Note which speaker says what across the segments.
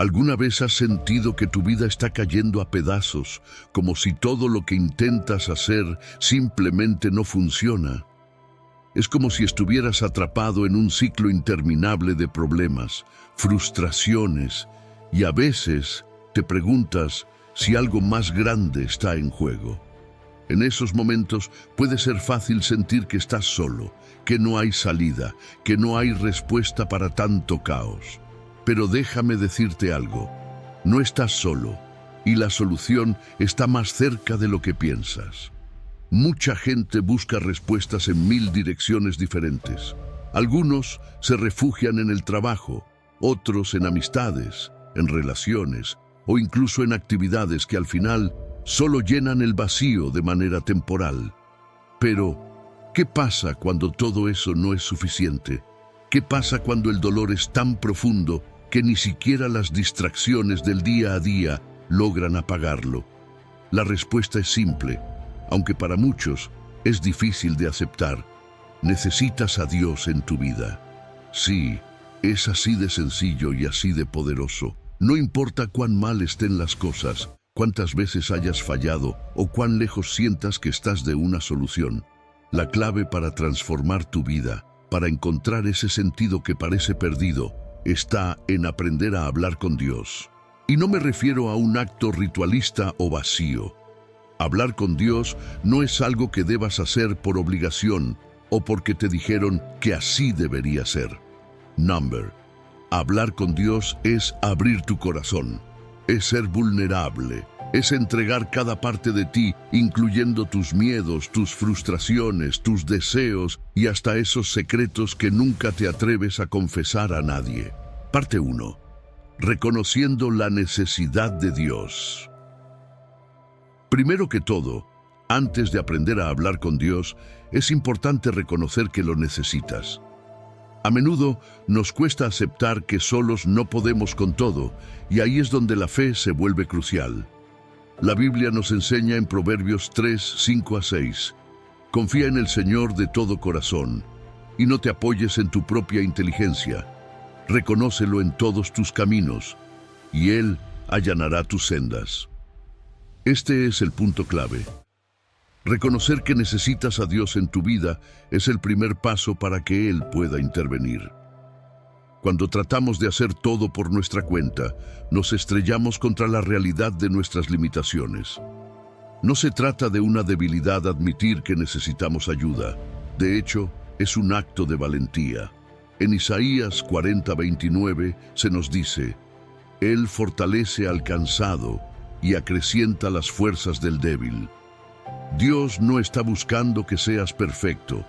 Speaker 1: ¿Alguna vez has sentido que tu vida está cayendo a pedazos, como si todo lo que intentas hacer simplemente no funciona? Es como si estuvieras atrapado en un ciclo interminable de problemas, frustraciones, y a veces te preguntas si algo más grande está en juego. En esos momentos puede ser fácil sentir que estás solo, que no hay salida, que no hay respuesta para tanto caos. Pero déjame decirte algo, no estás solo, y la solución está más cerca de lo que piensas. Mucha gente busca respuestas en 1000 direcciones diferentes. Algunos se refugian en el trabajo, otros en amistades, en relaciones o incluso en actividades que al final solo llenan el vacío de manera temporal. Pero, ¿qué pasa cuando todo eso no es suficiente? ¿Qué pasa cuando el dolor es tan profundo que ni siquiera las distracciones del día a día logran apagarlo? La respuesta es simple, aunque para muchos es difícil de aceptar. Necesitas a Dios en tu vida. Sí, es así de sencillo y así de poderoso. No importa cuán mal estén las cosas, cuántas veces hayas fallado o cuán lejos sientas que estás de una solución. La clave para transformar tu vida, para encontrar ese sentido que parece perdido, está en aprender a hablar con Dios. Y no me refiero a un acto ritualista o vacío. Hablar con Dios no es algo que debas hacer por obligación o porque te dijeron que así debería ser. Hablar con Dios es abrir tu corazón, es ser vulnerable, es entregar cada parte de ti, incluyendo tus miedos, tus frustraciones, tus deseos y hasta esos secretos que nunca te atreves a confesar a nadie. Parte 1. Reconociendo la necesidad de Dios. Primero que todo, antes de aprender a hablar con Dios, es importante reconocer que lo necesitas. A menudo nos cuesta aceptar que solos no podemos con todo, y ahí es donde la fe se vuelve crucial. La Biblia nos enseña en Proverbios 3, 5 a 6, confía en el Señor de todo corazón, y no te apoyes en tu propia inteligencia. Reconócelo en todos tus caminos, y Él allanará tus sendas. Este es el punto clave. Reconocer que necesitas a Dios en tu vida es el primer paso para que Él pueda intervenir. Cuando tratamos de hacer todo por nuestra cuenta, nos estrellamos contra la realidad de nuestras limitaciones. No se trata de una debilidad admitir que necesitamos ayuda. De hecho, es un acto de valentía. En Isaías 40:29 se nos dice, Él fortalece al cansado y acrecienta las fuerzas del débil. Dios no está buscando que seas perfecto.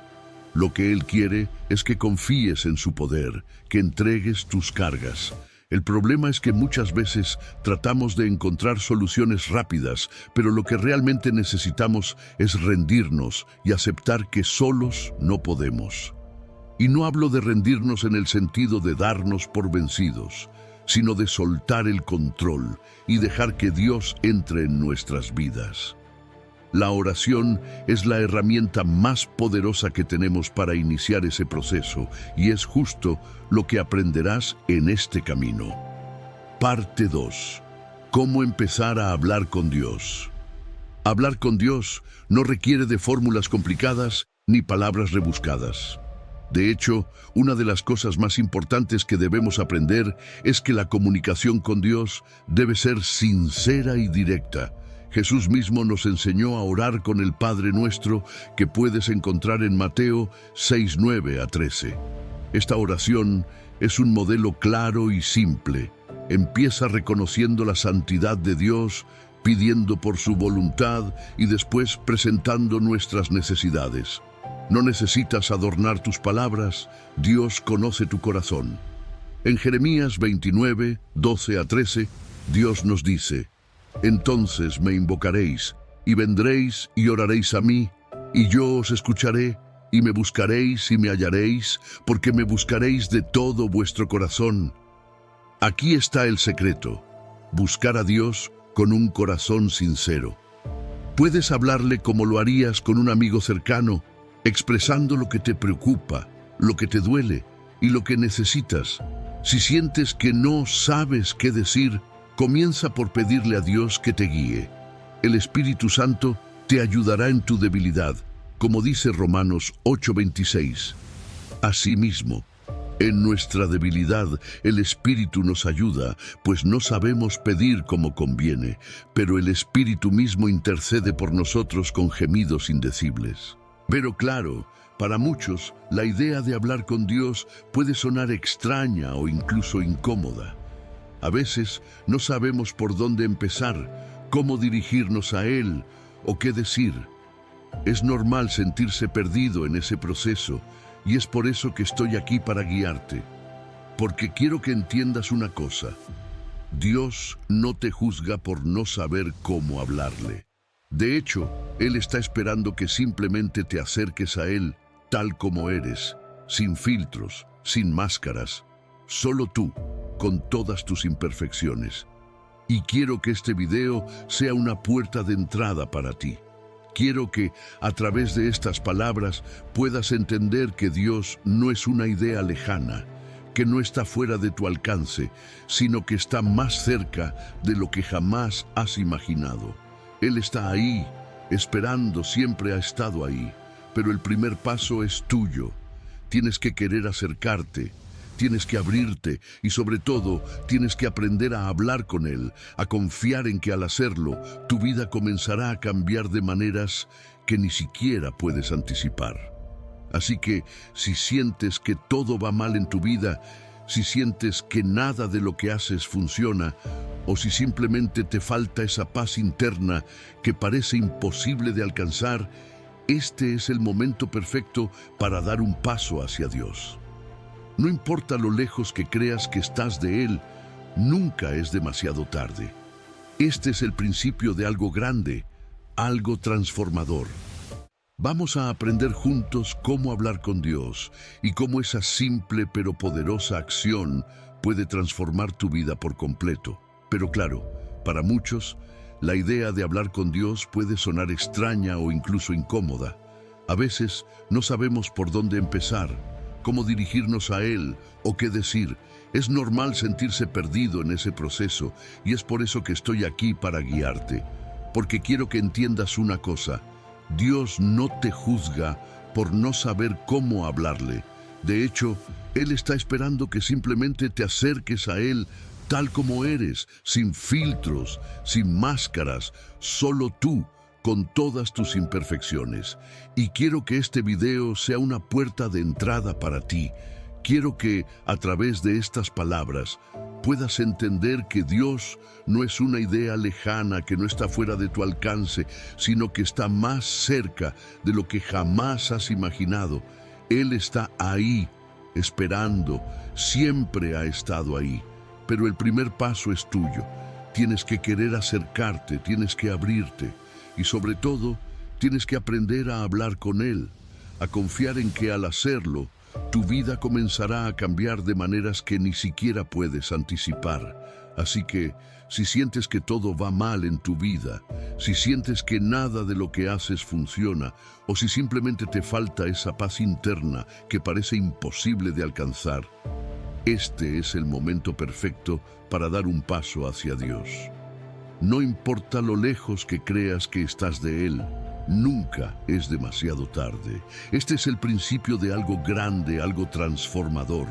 Speaker 1: Lo que Él quiere es que confíes en su poder, que entregues tus cargas. El problema es que muchas veces tratamos de encontrar soluciones rápidas, pero lo que realmente necesitamos es rendirnos y aceptar que solos no podemos. Y no hablo de rendirnos en el sentido de darnos por vencidos, sino de soltar el control y dejar que Dios entre en nuestras vidas. La oración es la herramienta más poderosa que tenemos para iniciar ese proceso, y es justo lo que aprenderás en este camino. Parte 2. ¿Cómo empezar a hablar con Dios? Hablar con Dios no requiere de fórmulas complicadas ni palabras rebuscadas. De hecho, una de las cosas más importantes que debemos aprender es que la comunicación con Dios debe ser sincera y directa. Jesús mismo nos enseñó a orar con el Padre Nuestro, que puedes encontrar en Mateo 6:9 a 13. Esta oración es un modelo claro y simple. Empieza reconociendo la santidad de Dios, pidiendo por su voluntad y después presentando nuestras necesidades. No necesitas adornar tus palabras, Dios conoce tu corazón. En Jeremías 29, 12 a 13, Dios nos dice, entonces me invocaréis, y vendréis y oraréis a mí, y yo os escucharé, y me buscaréis y me hallaréis, porque me buscaréis de todo vuestro corazón. Aquí está el secreto, buscar a Dios con un corazón sincero. Puedes hablarle como lo harías con un amigo cercano, expresando lo que te preocupa, lo que te duele y lo que necesitas. Si sientes que no sabes qué decir, comienza por pedirle a Dios que te guíe. El Espíritu Santo te ayudará en tu debilidad, como dice Romanos 8:26. Asimismo, en nuestra debilidad el Espíritu nos ayuda, pues no sabemos pedir como conviene, pero el Espíritu mismo intercede por nosotros con gemidos indecibles. Pero claro, para muchos, la idea de hablar con Dios puede sonar extraña o incluso incómoda. A veces no sabemos por dónde empezar, cómo dirigirnos a Él o qué decir. Es normal sentirse perdido en ese proceso, y es por eso que estoy aquí para guiarte. Porque quiero que entiendas una cosa: Dios no te juzga por no saber cómo hablarle. De hecho, Él está esperando que simplemente te acerques a Él tal como eres, sin filtros, sin máscaras, solo tú, con todas tus imperfecciones. Y quiero que este video sea una puerta de entrada para ti. Quiero que, a través de estas palabras, puedas entender que Dios no es una idea lejana, que no está fuera de tu alcance, sino que está más cerca de lo que jamás has imaginado. Él está ahí, esperando, siempre ha estado ahí. Pero el primer paso es tuyo. Tienes que querer acercarte, tienes que abrirte y sobre todo tienes que aprender a hablar con Él, a confiar en que al hacerlo tu vida comenzará a cambiar de maneras que ni siquiera puedes anticipar. Así que si sientes que todo va mal en tu vida, si sientes que nada de lo que haces funciona, o si simplemente te falta esa paz interna que parece imposible de alcanzar, este es el momento perfecto para dar un paso hacia Dios. No importa lo lejos que creas que estás de Él, nunca es demasiado tarde. Este es el principio de algo grande, algo transformador. Vamos a aprender juntos cómo hablar con Dios y cómo esa simple pero poderosa acción puede transformar tu vida por completo. Pero claro, para muchos, la idea de hablar con Dios puede sonar extraña o incluso incómoda. A veces no sabemos por dónde empezar, cómo dirigirnos a Él o qué decir. Es normal sentirse perdido en ese proceso y es por eso que estoy aquí para guiarte. Porque quiero que entiendas una cosa: Dios no te juzga por no saber cómo hablarle. De hecho, Él está esperando que simplemente te acerques a Él tal como eres, sin filtros, sin máscaras, solo tú, con todas tus imperfecciones. Y quiero que este video sea una puerta de entrada para ti. Quiero que, a través de estas palabras, puedas entender que Dios no es una idea lejana que no está fuera de tu alcance, sino que está más cerca de lo que jamás has imaginado. Él está ahí, esperando, siempre ha estado ahí. Pero el primer paso es tuyo. Tienes que querer acercarte, tienes que abrirte y sobre todo tienes que aprender a hablar con Él, a confiar en que al hacerlo tu vida comenzará a cambiar de maneras que ni siquiera puedes anticipar. Así que si sientes que todo va mal en tu vida, si sientes que nada de lo que haces funciona o si simplemente te falta esa paz interna que parece imposible de alcanzar, este es el momento perfecto para dar un paso hacia Dios. No importa lo lejos que creas que estás de Él, nunca es demasiado tarde. Este es el principio de algo grande, algo transformador.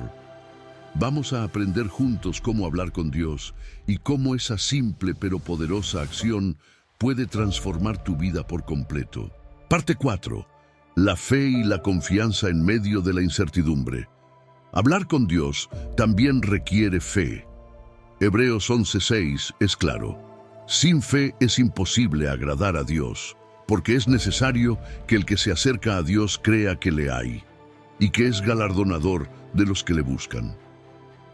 Speaker 1: Vamos a aprender juntos cómo hablar con Dios y cómo esa simple pero poderosa acción puede transformar tu vida por completo. Parte 4. La fe y la confianza en medio de la incertidumbre. Hablar con Dios también requiere fe. Hebreos 11:6 es claro: sin fe es imposible agradar a Dios, porque es necesario que el que se acerca a Dios crea que le hay, y que es galardonador de los que le buscan.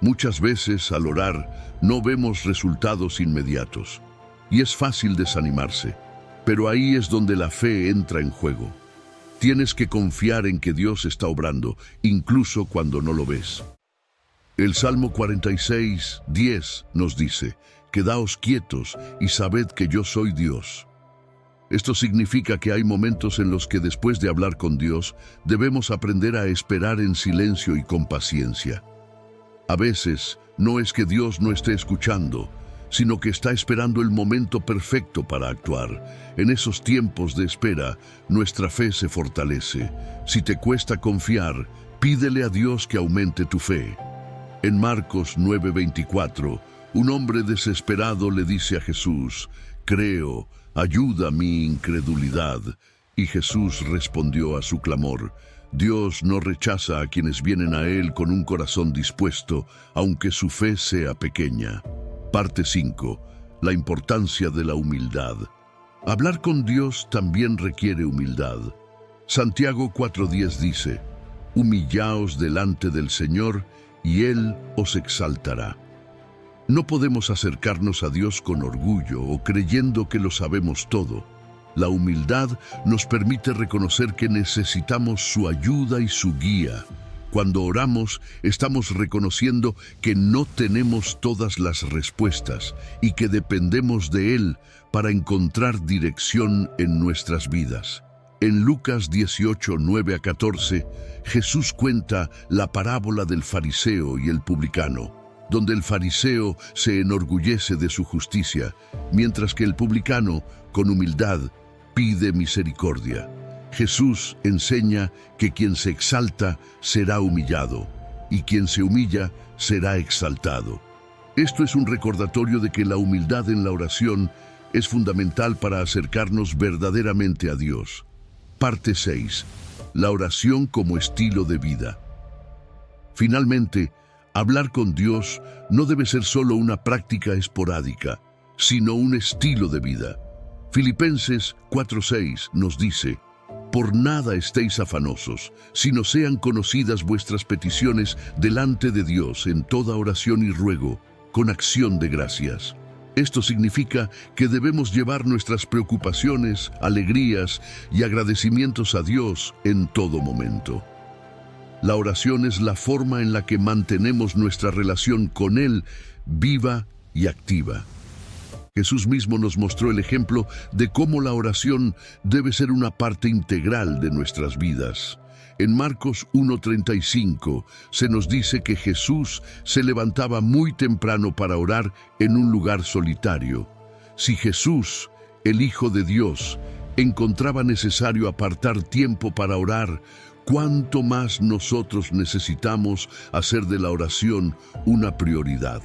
Speaker 1: Muchas veces al orar no vemos resultados inmediatos, y es fácil desanimarse, pero ahí es donde la fe entra en juego. Tienes que confiar en que Dios está obrando, incluso cuando no lo ves. El Salmo 46:10 nos dice: quedaos quietos y sabed que yo soy Dios. Esto significa que hay momentos en los que después de hablar con Dios, debemos aprender a esperar en silencio y con paciencia. A veces no es que Dios no esté escuchando, sino que está esperando el momento perfecto para actuar. En esos tiempos de espera, nuestra fe se fortalece. Si te cuesta confiar, pídele a Dios que aumente tu fe. En Marcos 9:24, un hombre desesperado le dice a Jesús: «Creo, ayuda mi incredulidad». Y Jesús respondió a su clamor. Dios no rechaza a quienes vienen a Él con un corazón dispuesto, aunque su fe sea pequeña. Parte 5. La importancia de la humildad. Hablar con Dios también requiere humildad. Santiago 4:10 dice: «Humillaos delante del Señor, y Él os exaltará». No podemos acercarnos a Dios con orgullo o creyendo que lo sabemos todo. La humildad nos permite reconocer que necesitamos su ayuda y su guía. Cuando oramos, estamos reconociendo que no tenemos todas las respuestas y que dependemos de Él para encontrar dirección en nuestras vidas. En Lucas 18:9-14, Jesús cuenta la parábola del fariseo y el publicano, donde el fariseo se enorgullece de su justicia, mientras que el publicano, con humildad, pide misericordia. Jesús enseña que quien se exalta será humillado, y quien se humilla será exaltado. Esto es un recordatorio de que la humildad en la oración es fundamental para acercarnos verdaderamente a Dios. Parte 6. La oración como estilo de vida. Finalmente, hablar con Dios no debe ser solo una práctica esporádica, sino un estilo de vida. Filipenses 4:6 nos dice: «Por nada estéis afanosos, sino sean conocidas vuestras peticiones delante de Dios en toda oración y ruego, con acción de gracias». Esto significa que debemos llevar nuestras preocupaciones, alegrías y agradecimientos a Dios en todo momento. La oración es la forma en la que mantenemos nuestra relación con Él viva y activa. Jesús mismo nos mostró el ejemplo de cómo la oración debe ser una parte integral de nuestras vidas. En Marcos 1:35 se nos dice que Jesús se levantaba muy temprano para orar en un lugar solitario. Si Jesús, el Hijo de Dios, encontraba necesario apartar tiempo para orar, ¿cuánto más nosotros necesitamos hacer de la oración una prioridad?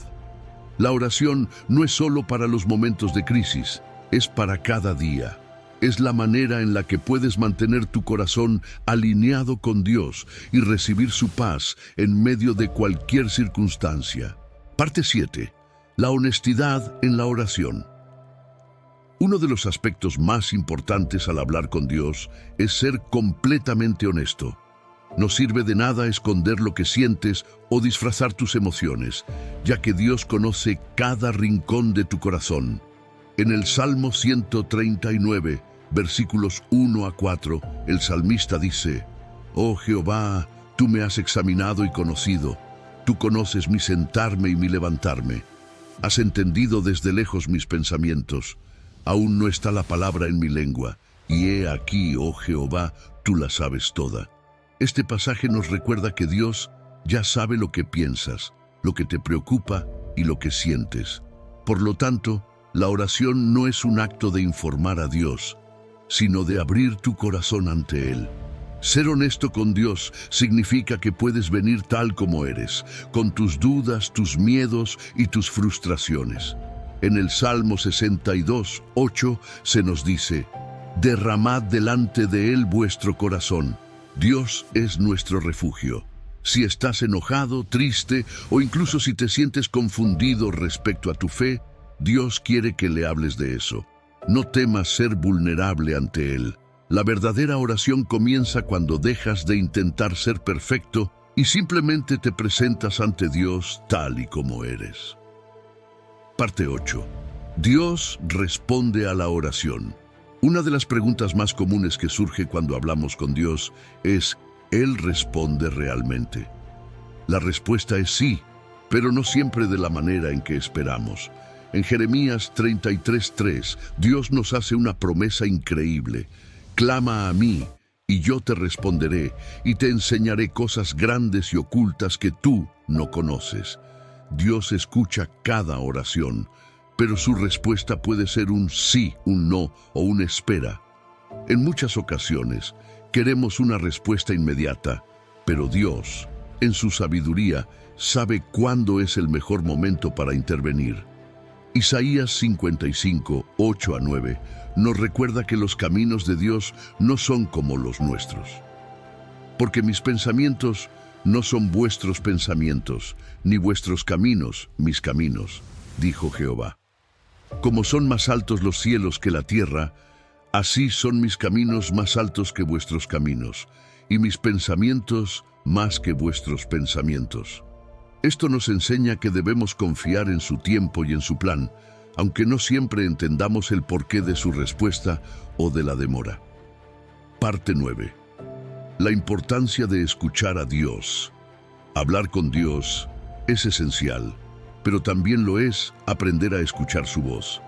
Speaker 1: La oración no es solo para los momentos de crisis, es para cada día. Es la manera en la que puedes mantener tu corazón alineado con Dios y recibir su paz en medio de cualquier circunstancia. Parte 7. La honestidad en la oración. Uno de los aspectos más importantes al hablar con Dios es ser completamente honesto. No sirve de nada esconder lo que sientes o disfrazar tus emociones, ya que Dios conoce cada rincón de tu corazón. En el Salmo 139, versículos 1-4, el salmista dice: «Oh Jehová, tú me has examinado y conocido. Tú conoces mi sentarme y mi levantarme. Has entendido desde lejos mis pensamientos. Aún no está la palabra en mi lengua, y he aquí, oh Jehová, tú la sabes toda». Este pasaje nos recuerda que Dios ya sabe lo que piensas, lo que te preocupa y lo que sientes. Por lo tanto, la oración no es un acto de informar a Dios, sino de abrir tu corazón ante Él. Ser honesto con Dios significa que puedes venir tal como eres, con tus dudas, tus miedos y tus frustraciones. En el Salmo 62:8 se nos dice: «Derramad delante de Él vuestro corazón». Dios es nuestro refugio. Si estás enojado, triste o incluso si te sientes confundido respecto a tu fe, Dios quiere que le hables de eso. No temas ser vulnerable ante Él. La verdadera oración comienza cuando dejas de intentar ser perfecto y simplemente te presentas ante Dios tal y como eres. Parte 8. Dios responde a la oración. Una de las preguntas más comunes que surge cuando hablamos con Dios es: ¿Él responde realmente? La respuesta es sí, pero no siempre de la manera en que esperamos. En Jeremías 33:3, Dios nos hace una promesa increíble: «Clama a mí, Y yo te responderé y te enseñaré cosas grandes y ocultas que tú no conoces. Dios escucha cada oración, pero su respuesta puede ser un sí, un no o una espera. En muchas ocasiones queremos una respuesta inmediata, pero Dios, en su sabiduría, sabe cuándo es el mejor momento para intervenir. Isaías 55, 8-9, nos recuerda que los caminos de Dios no son como los nuestros. Porque mis pensamientos no son vuestros pensamientos, ni vuestros caminos mis caminos, dijo Jehová. Como son más altos los cielos que la tierra, así son mis caminos más altos que vuestros caminos, y mis pensamientos más que vuestros pensamientos. Esto nos enseña que debemos confiar en su tiempo y en su plan, aunque no siempre entendamos el porqué de su respuesta o de la demora. Parte 9. La importancia de escuchar a Dios. Hablar con Dios es esencial, pero también lo es aprender a escuchar su voz.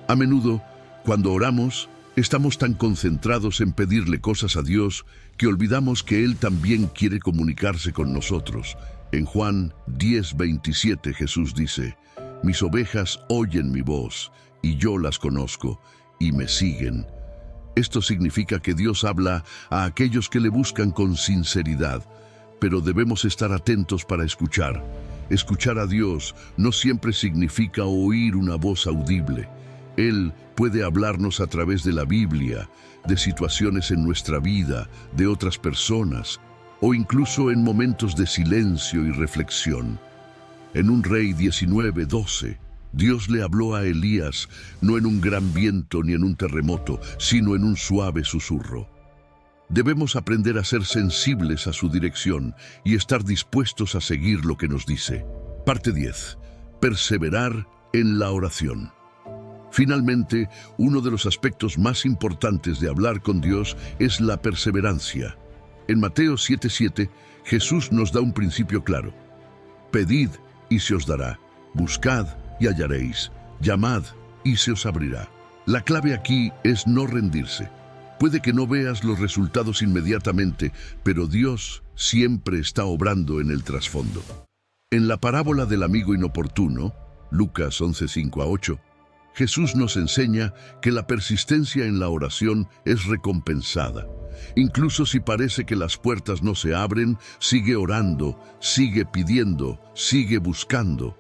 Speaker 1: A menudo, cuando oramos, estamos tan concentrados en pedirle cosas a Dios que olvidamos que Él también quiere comunicarse con nosotros. En Juan 10:27 Jesús dice: «Mis ovejas oyen mi voz, y yo las conozco, y me siguen». Esto significa que Dios habla a aquellos que le buscan con sinceridad, pero debemos estar atentos para escuchar. Escuchar a Dios no siempre significa oír una voz audible. Él puede hablarnos a través de la Biblia, de situaciones en nuestra vida, de otras personas, o incluso en momentos de silencio y reflexión. En un Rey 19:12, Dios le habló a Elías no en un gran viento ni en un terremoto, sino en un suave susurro. Debemos aprender a ser sensibles a su dirección y estar dispuestos a seguir lo que nos dice. Parte 10. Perseverar en la oración. Finalmente, uno de los aspectos más importantes de hablar con Dios es la perseverancia. En Mateo 7:7, Jesús nos da un principio claro. Pedid y se os dará, buscad y hallaréis, llamad y se os abrirá. La clave aquí es no rendirse. Puede que no veas los resultados inmediatamente, pero Dios siempre está obrando en el trasfondo. En la parábola del amigo inoportuno, Lucas 11:5-8, Jesús nos enseña que la persistencia en la oración es recompensada. Incluso si parece que las puertas no se abren, sigue orando, sigue pidiendo, sigue buscando.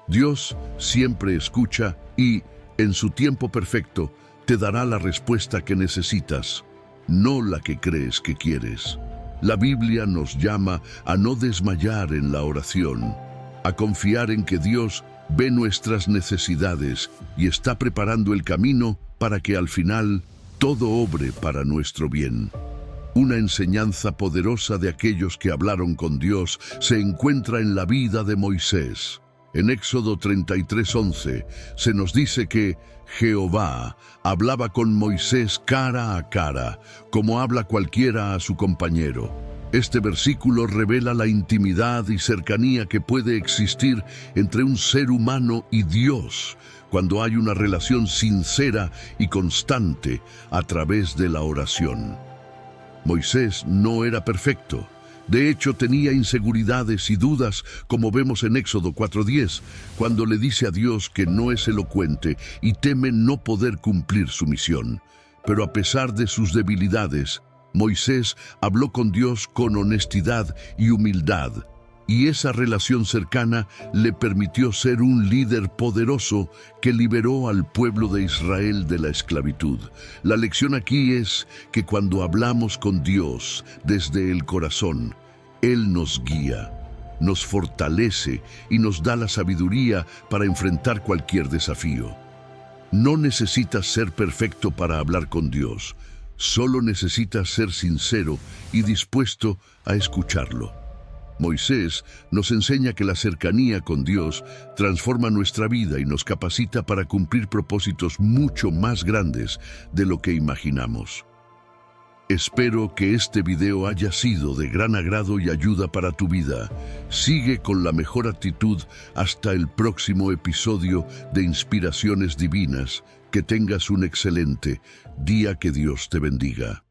Speaker 1: Dios siempre escucha y, en su tiempo perfecto, te dará la respuesta que necesitas, no la que crees que quieres. La Biblia nos llama a no desmayar en la oración, a confiar en que Dios ve nuestras necesidades y está preparando el camino para que al final todo obre para nuestro bien. Una enseñanza poderosa de aquellos que hablaron con Dios se encuentra en la vida de Moisés. En Éxodo 33:11 se nos dice que Jehová hablaba con Moisés cara a cara, como habla cualquiera a su compañero. Este versículo revela la intimidad y cercanía que puede existir entre un ser humano y Dios, cuando hay una relación sincera y constante a través de la oración. Moisés no era perfecto. De hecho, tenía inseguridades y dudas, como vemos en Éxodo 4:10, cuando le dice a Dios que no es elocuente y teme no poder cumplir su misión. Pero a pesar de sus debilidades, Moisés habló con Dios con honestidad y humildad, y esa relación cercana le permitió ser un líder poderoso que liberó al pueblo de Israel de la esclavitud. La lección aquí es que cuando hablamos con Dios desde el corazón, Él nos guía, nos fortalece y nos da la sabiduría para enfrentar cualquier desafío. No necesitas ser perfecto para hablar con Dios, solo necesitas ser sincero y dispuesto a escucharlo. Moisés nos enseña que la cercanía con Dios transforma nuestra vida y nos capacita para cumplir propósitos mucho más grandes de lo que imaginamos. Espero que este video haya sido de gran agrado y ayuda para tu vida. Sigue con la mejor actitud hasta el próximo episodio de Inspiraciones Divinas. Que tengas un excelente día, que Dios te bendiga.